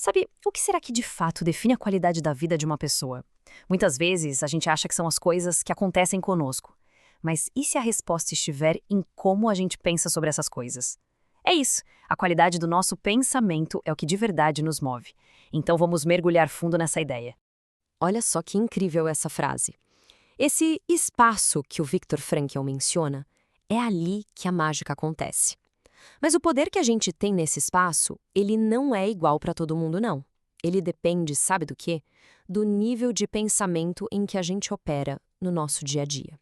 Sabe, o que será que de fato define a qualidade da vida de uma pessoa? Muitas vezes a gente acha que são as coisas que acontecem conosco. Mas e se a resposta estiver em como a gente pensa sobre essas coisas? É isso, a qualidade do nosso pensamento é o que de verdade nos move. Então vamos mergulhar fundo nessa ideia. Olha só que incrível essa frase. Esse espaço que o Viktor Frankl menciona, é ali que a mágica acontece. Mas o poder que a gente tem nesse espaço, ele não é igual para todo mundo, não. Ele depende, sabe do quê? Do nível de pensamento em que a gente opera no nosso dia a dia.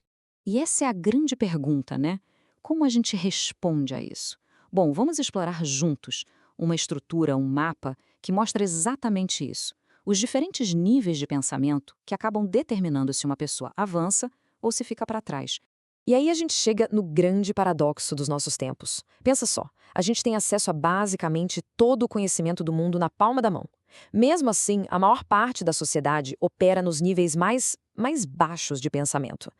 E essa é a grande pergunta, né? Como a gente responde a isso? Bom, vamos explorar juntos uma estrutura, um mapa que mostra exatamente isso. Os diferentes níveis de pensamento que acabam determinando se uma pessoa avança ou se fica para trás. E aí a gente chega no grande paradoxo dos nossos tempos. Pensa só, a gente tem acesso a basicamente todo o conhecimento do mundo na palma da mão. Mesmo assim, a maior parte da sociedade opera nos níveis mais baixos de pensamento.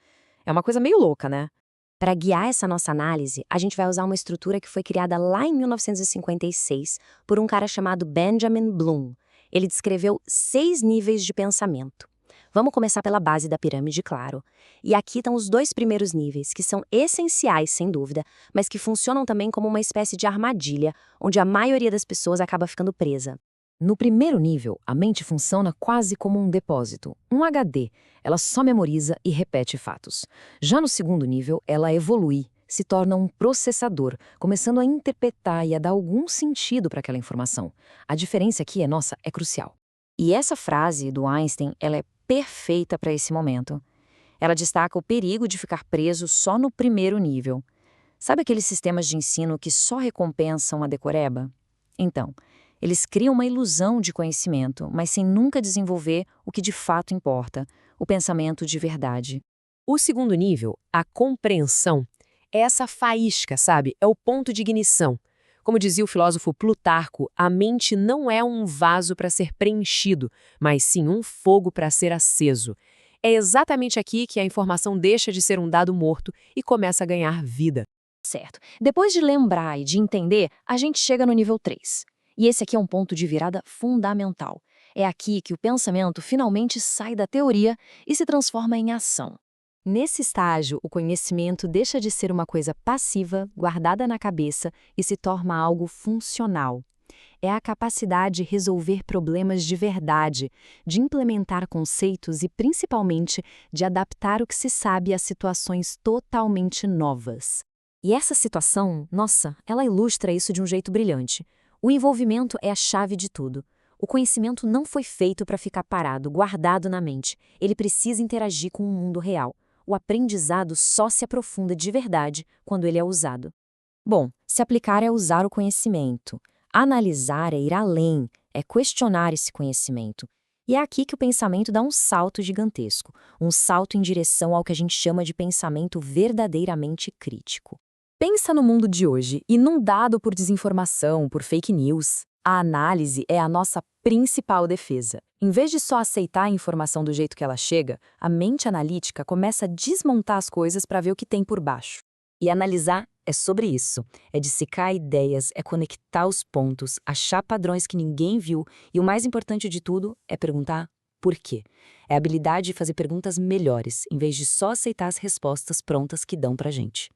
É uma coisa meio louca, né? Para guiar essa nossa análise, a gente vai usar uma estrutura que foi criada lá em 1956 por um cara chamado Benjamin Bloom. Ele descreveu 6 níveis de pensamento. Vamos começar pela base da pirâmide, claro. E aqui estão os 2 primeiros níveis, que são essenciais, sem dúvida, mas que funcionam também como uma espécie de armadilha, onde a maioria das pessoas acaba ficando presa. No primeiro nível, a mente funciona quase como um depósito, um HD. Ela só memoriza e repete fatos. Já no segundo nível, ela evolui, se torna um processador, começando a interpretar e a dar algum sentido para aquela informação. A diferença aqui é crucial. E essa frase do Einstein, ela é perfeita para esse momento. Ela destaca o perigo de ficar preso só no primeiro nível. Sabe aqueles sistemas de ensino que só recompensam a decoreba? Então, eles criam uma ilusão de conhecimento, mas sem nunca desenvolver o que de fato importa, o pensamento de verdade. O segundo nível, a compreensão, é essa faísca, sabe? É o ponto de ignição. Como dizia o filósofo Plutarco, a mente não é um vaso para ser preenchido, mas sim um fogo para ser aceso. É exatamente aqui que a informação deixa de ser um dado morto e começa a ganhar vida. Certo. Depois de lembrar e de entender, a gente chega no nível 3. E esse aqui é um ponto de virada fundamental. É aqui que o pensamento finalmente sai da teoria e se transforma em ação. Nesse estágio, o conhecimento deixa de ser uma coisa passiva, guardada na cabeça, e se torna algo funcional. É a capacidade de resolver problemas de verdade, de implementar conceitos e, principalmente, de adaptar o que se sabe a situações totalmente novas. E essa situação, nossa, ela ilustra isso de um jeito brilhante. O envolvimento é a chave de tudo. O conhecimento não foi feito para ficar parado, guardado na mente. Ele precisa interagir com o mundo real. O aprendizado só se aprofunda de verdade quando ele é usado. Bom, se aplicar é usar o conhecimento. Analisar é ir além, é questionar esse conhecimento. E é aqui que o pensamento dá um salto gigantesco, um salto em direção ao que a gente chama de pensamento verdadeiramente crítico. Pensa no mundo de hoje, inundado por desinformação, por fake news. A análise é a nossa principal defesa. Em vez de só aceitar a informação do jeito que ela chega, a mente analítica começa a desmontar as coisas para ver o que tem por baixo. E analisar é sobre isso. É dissecar ideias, é conectar os pontos, achar padrões que ninguém viu e o mais importante de tudo é perguntar por quê. É a habilidade de fazer perguntas melhores, em vez de só aceitar as respostas prontas que dão pra gente.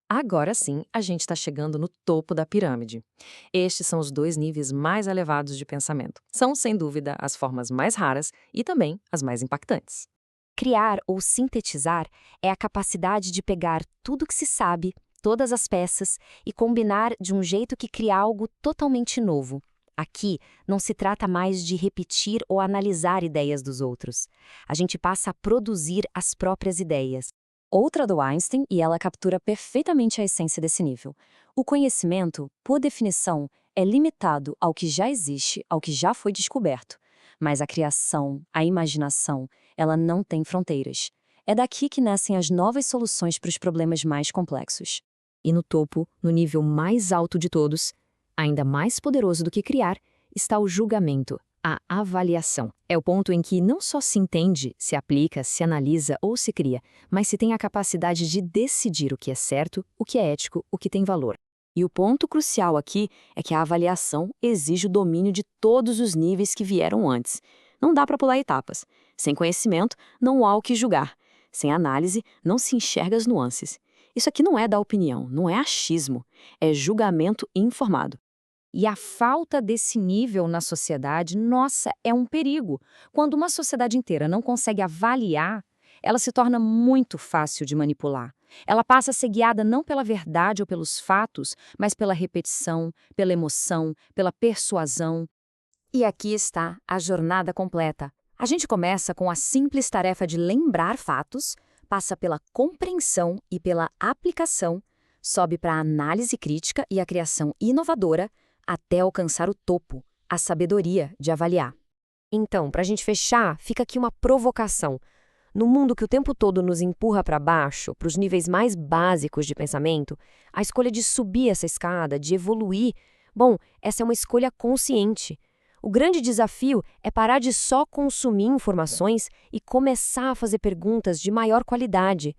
Agora sim, a gente está chegando no topo da pirâmide. Estes são os 2 níveis mais elevados de pensamento. São, sem dúvida, as formas mais raras e também as mais impactantes. Criar ou sintetizar é a capacidade de pegar tudo que se sabe, todas as peças, e combinar de um jeito que cria algo totalmente novo. Aqui, não se trata mais de repetir ou analisar ideias dos outros. A gente passa a produzir as próprias ideias. Outra do Einstein, e ela captura perfeitamente a essência desse nível. O conhecimento, por definição, é limitado ao que já existe, ao que já foi descoberto. Mas a criação, a imaginação, ela não tem fronteiras. É daqui que nascem as novas soluções para os problemas mais complexos. E no topo, no nível mais alto de todos, ainda mais poderoso do que criar, está o julgamento, a avaliação. É o ponto em que não só se entende, se aplica, se analisa ou se cria, mas se tem a capacidade de decidir o que é certo, o que é ético, o que tem valor. E o ponto crucial aqui é que a avaliação exige o domínio de todos os níveis que vieram antes. Não dá para pular etapas. Sem conhecimento, não há o que julgar. Sem análise, não se enxerga as nuances. Isso aqui não é dar opinião, não é achismo, é julgamento informado. E a falta desse nível na sociedade, nossa, é um perigo. Quando uma sociedade inteira não consegue avaliar, ela se torna muito fácil de manipular. Ela passa a ser guiada não pela verdade ou pelos fatos, mas pela repetição, pela emoção, pela persuasão. E aqui está a jornada completa. A gente começa com a simples tarefa de lembrar fatos, passa pela compreensão e pela aplicação, sobe para a análise crítica e a criação inovadora, até alcançar o topo, a sabedoria de avaliar. Então, para a gente fechar, fica aqui uma provocação. No mundo que o tempo todo nos empurra para baixo, para os níveis mais básicos de pensamento, a escolha de subir essa escada, de evoluir, bom, essa é uma escolha consciente. O grande desafio é parar de só consumir informações e começar a fazer perguntas de maior qualidade.